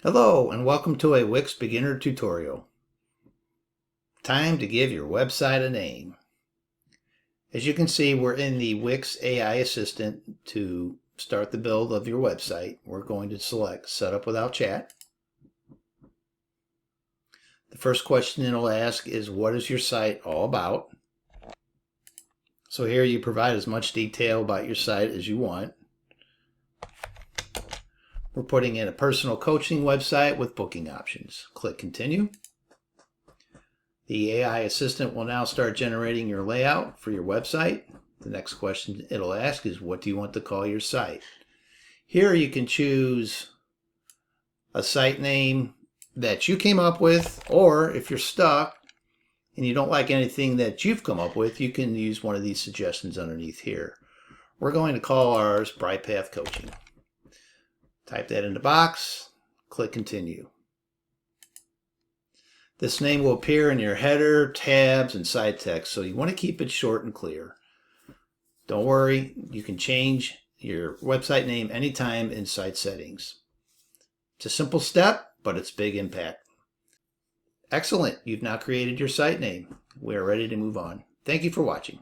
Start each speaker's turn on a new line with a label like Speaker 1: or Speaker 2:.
Speaker 1: Hello and welcome to a Wix beginner tutorial. Time to give your website a name. As you can see, we're in the Wix AI Assistant to start the build of your website. We're going to select Setup Without Chat. The first question it'll ask is, what is your site all about? So here you provide as much detail about your site as you want. We're putting in a personal coaching website with booking options. Click Continue. The AI assistant will now start generating your layout for your website. The next question it'll ask is, what do you want to call your site? Here you can choose a site name that you came up with, or if you're stuck and you don't like anything that you've come up with, you can use one of these suggestions underneath here. We're going to call ours Bright Path Coaching. Type that in the box, click Continue. This name will appear in your header, tabs, and site text, so you want to keep it short and clear. Don't worry, you can change your website name anytime in site settings. It's a simple step, but it's big impact. Excellent, you've now created your site name. We are ready to move on. Thank you for watching.